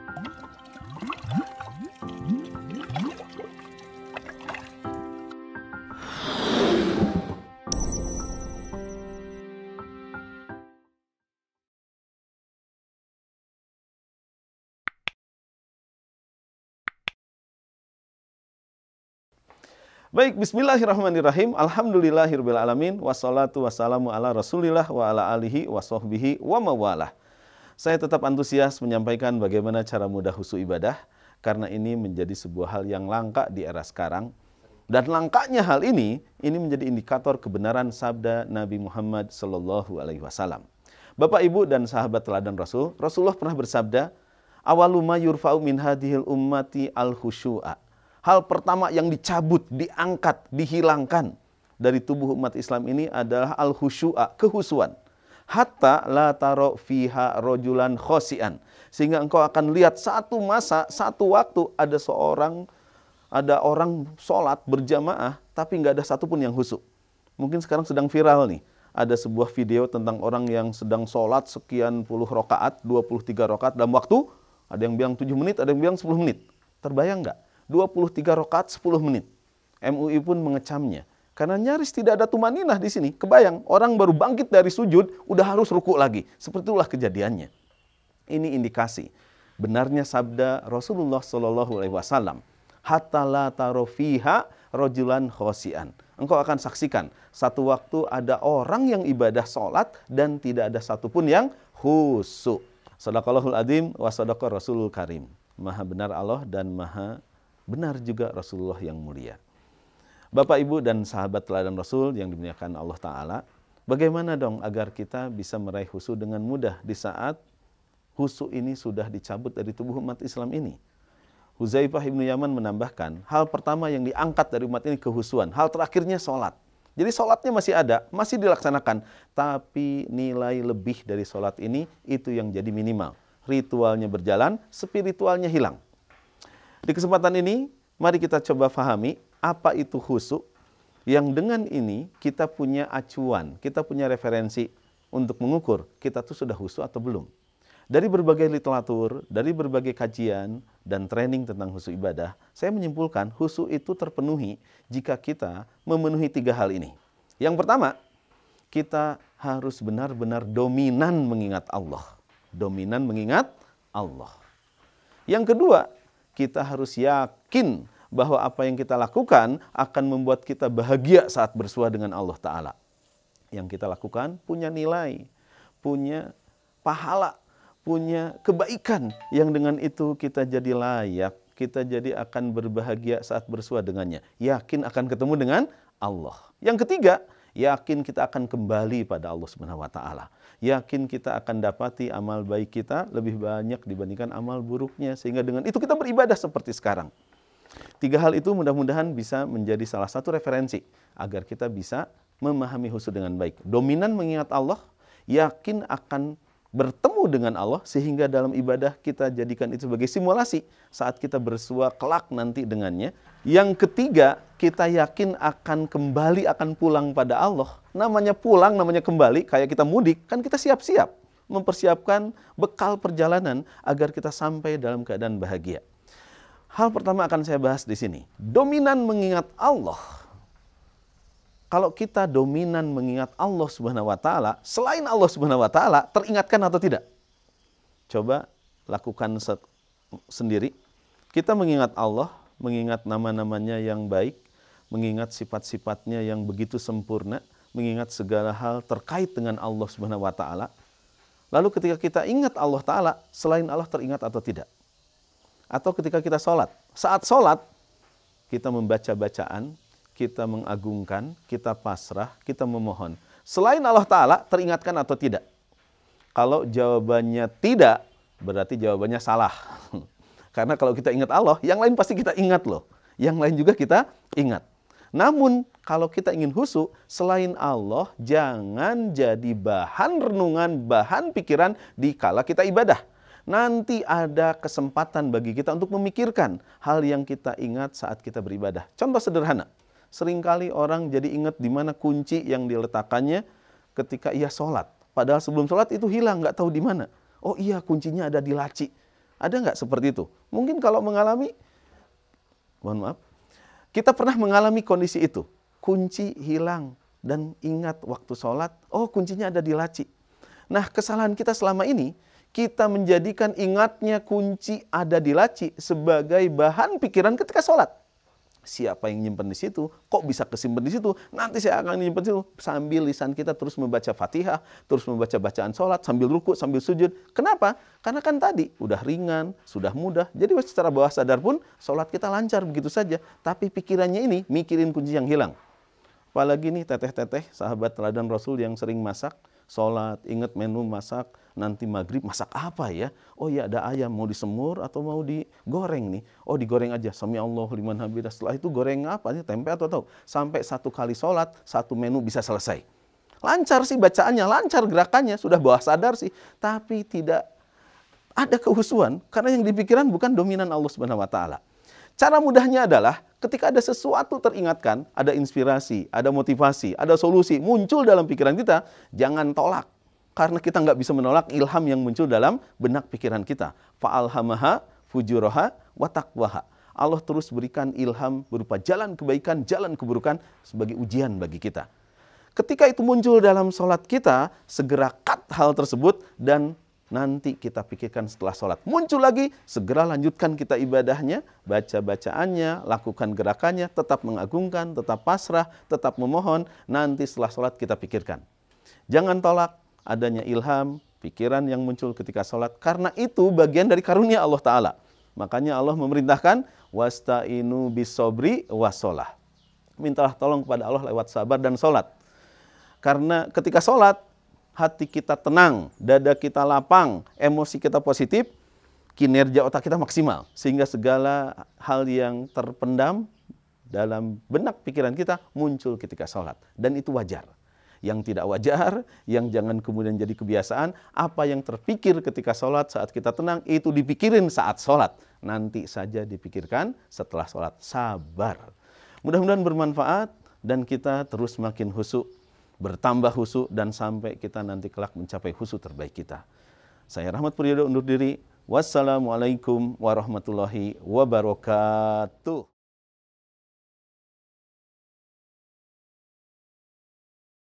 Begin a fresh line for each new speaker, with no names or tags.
Baik, bismillahirrahmanirrahim. Alhamdulillahirrahmanirrahim. Wassalatu wassalamu ala rasulillah wa ala alihi wa sahbihi wa mawalah. Saya tetap antusias menyampaikan bagaimana cara mudah khusyuk ibadah, karena ini menjadi sebuah hal yang langka di era sekarang. Dan langkanya hal ini menjadi indikator kebenaran sabda Nabi Muhammad Sallallahu Alaihi Wasallam. Bapak, Ibu, dan sahabat teladan Rasul, Rasulullah pernah bersabda, awalu ma yurfa'u min hadhil ummati al-khusyu'a. Hal pertama yang dicabut, diangkat, dihilangkan dari tubuh umat Islam ini adalah al-khusyu'a, kehusuan. Hatta la taro fiha rojulan khosian. Sehingga engkau akan lihat satu masa, satu waktu ada orang sholat berjamaah, tapi nggak ada satupun yang khusyuk. Mungkin sekarang sedang viral nih. Ada sebuah video tentang orang yang sedang sholat sekian puluh rakaat, 23 rakaat dalam waktu, ada yang bilang 7 menit, ada yang bilang 10 menit. Terbayang nggak? 23 rakaat 10 menit. MUI pun mengecamnya. Karena nyaris tidak ada tumaninah di sini. Kebayang, orang baru bangkit dari sujud, udah harus ruku lagi. Seperti itulah kejadiannya. Ini indikasi benarnya sabda Rasulullah SAW. Hatta la taro fiha rojulan khosian. Engkau akan saksikan, satu waktu ada orang yang ibadah sholat dan tidak ada satupun yang khusyuk. Shadaqallahul adzim wa shadaqa Rasulul Karim. Maha benar Allah dan maha benar juga Rasulullah yang mulia. Bapak, Ibu, dan sahabat teladan Rasul yang dimuliakan Allah Ta'ala, bagaimana dong agar kita bisa meraih khusyuk dengan mudah di saat khusyuk ini sudah dicabut dari tubuh umat Islam ini? Huzaifah ibnu Yaman menambahkan, hal pertama yang diangkat dari umat ini kehusuan, hal terakhirnya sholat. Jadi sholatnya masih ada, masih dilaksanakan, tapi nilai lebih dari sholat ini itu yang jadi minimal. Ritualnya berjalan, spiritualnya hilang. Di kesempatan ini, mari kita coba fahami apa itu khusyuk, yang dengan ini kita punya acuan, kita punya referensi untuk mengukur kita tuh sudah khusyuk atau belum. Dari berbagai literatur, dari berbagai kajian dan training tentang khusyuk ibadah, saya menyimpulkan khusyuk itu terpenuhi jika kita memenuhi 3 hal ini. Yang pertama, kita harus benar-benar dominan mengingat Allah. Dominan mengingat Allah. Yang kedua, kita harus yakin bahwa apa yang kita lakukan akan membuat kita bahagia saat bersua dengan Allah Ta'ala. Yang kita lakukan punya nilai, punya pahala, punya kebaikan yang dengan itu kita jadi layak, kita jadi akan berbahagia saat bersua dengannya. Yakin akan ketemu dengan Allah. Yang ketiga, yakin kita akan kembali pada Allah Subhanahu wa Ta'ala. Yakin kita akan dapati amal baik kita lebih banyak dibandingkan amal buruknya, sehingga dengan itu kita beribadah seperti sekarang. 3 hal itu mudah-mudahan bisa menjadi salah satu referensi agar kita bisa memahami khusyuk dengan baik. Dominan mengingat Allah, yakin akan bertemu dengan Allah, sehingga dalam ibadah kita jadikan itu sebagai simulasi saat kita bersua kelak nanti dengannya. Yang ketiga, kita yakin akan kembali, akan pulang pada Allah. Namanya pulang, namanya kembali, kayak kita mudik, kan kita siap-siap mempersiapkan bekal perjalanan agar kita sampai dalam keadaan bahagia. Hal pertama akan saya bahas di sini, dominan mengingat Allah. Kalau kita dominan mengingat Allah Subhanahu wa Ta'ala, selain Allah Subhanahu wa Ta'ala, teringatkan atau tidak? Coba lakukan sendiri. Kita mengingat Allah, mengingat nama-namanya yang baik, mengingat sifat-sifatnya yang begitu sempurna, mengingat segala hal terkait dengan Allah Subhanahu wa Ta'ala. Lalu ketika kita ingat Allah Ta'ala, selain Allah teringat atau tidak? Atau ketika kita sholat, saat sholat kita membaca bacaan, kita mengagungkan, kita pasrah, kita memohon. Selain Allah Ta'ala teringatkan atau tidak? Kalau jawabannya tidak, berarti jawabannya salah. Karena kalau kita ingat Allah, yang lain pasti kita ingat loh. Yang lain juga kita ingat. Namun kalau kita ingin khusyuk, selain Allah jangan jadi bahan renungan, bahan pikiran di kala kita ibadah. Nanti ada kesempatan bagi kita untuk memikirkan hal yang kita ingat saat kita beribadah. Contoh sederhana, seringkali orang jadi ingat di mana kunci yang diletakkannya ketika ia sholat. Padahal sebelum sholat itu hilang, nggak tahu di mana. Oh iya, kuncinya ada di laci. Ada nggak seperti itu? Mungkin kalau mengalami, mohon maaf, kita pernah mengalami kondisi itu. Kunci hilang dan ingat waktu sholat, oh kuncinya ada di laci. Nah, kesalahan kita selama ini, kita menjadikan ingatnya kunci ada di laci sebagai bahan pikiran ketika sholat. Siapa yang nyimpen di situ? Kok bisa kesimpan di situ? Nanti saya akan nyimpen di situ. Sambil lisan kita terus membaca Fatihah, terus membaca bacaan sholat, sambil ruku, sambil sujud. Kenapa? Karena kan tadi udah ringan, sudah mudah. Jadi secara bawah sadar pun sholat kita lancar begitu saja. Tapi pikirannya ini mikirin kunci yang hilang. Apalagi nih teteh-teteh, sahabat teladan Rasul yang sering masak, sholat, ingat menu masak, nanti maghrib masak apa ya? Oh ya ada ayam, mau disemur atau mau digoreng nih? Oh digoreng aja, sami Allahu liman hamidah. Setelah itu goreng apa nih? Tempe atau tahu? Sampai satu kali sholat, satu menu bisa selesai. Lancar sih bacaannya, lancar gerakannya, sudah bawah sadar sih. Tapi tidak ada kehusuan, karena yang dipikiran bukan dominan Allah Subhanahu wa Ta'ala. Cara mudahnya adalah ketika ada sesuatu teringatkan, ada inspirasi, ada motivasi, ada solusi muncul dalam pikiran kita, jangan tolak. Karena kita nggak bisa menolak ilham yang muncul dalam benak pikiran kita. Fa'alhamaha fujuraha wa taqwaha. Allah terus berikan ilham berupa jalan kebaikan, jalan keburukan sebagai ujian bagi kita. Ketika itu muncul dalam sholat kita, segera cut hal tersebut dan nanti kita pikirkan setelah sholat. Muncul lagi, segera lanjutkan kita ibadahnya, baca-bacaannya, lakukan gerakannya, tetap mengagungkan, tetap pasrah, tetap memohon. Nanti setelah sholat kita pikirkan. Jangan tolak adanya ilham, pikiran yang muncul ketika sholat. Karena itu bagian dari karunia Allah Ta'ala. Makanya Allah memerintahkan, wasta'inu bisobri wassolah. Mintalah tolong kepada Allah lewat sabar dan sholat. Karena ketika sholat, hati kita tenang, dada kita lapang, emosi kita positif, kinerja otak kita maksimal. Sehingga segala hal yang terpendam dalam benak pikiran kita muncul ketika sholat. Dan itu wajar. Yang tidak wajar, yang jangan kemudian jadi kebiasaan, apa yang terpikir ketika sholat saat kita tenang, itu dipikirin saat sholat. Nanti saja dipikirkan setelah sholat. Sabar. Mudah-mudahan bermanfaat dan kita terus makin khusyuk, bertambah khusyuk dan sampai kita nanti kelak mencapai khusyuk terbaik kita. Saya Rahmat Puryodo undur diri. Wassalamualaikum warahmatullahi wabarakatuh.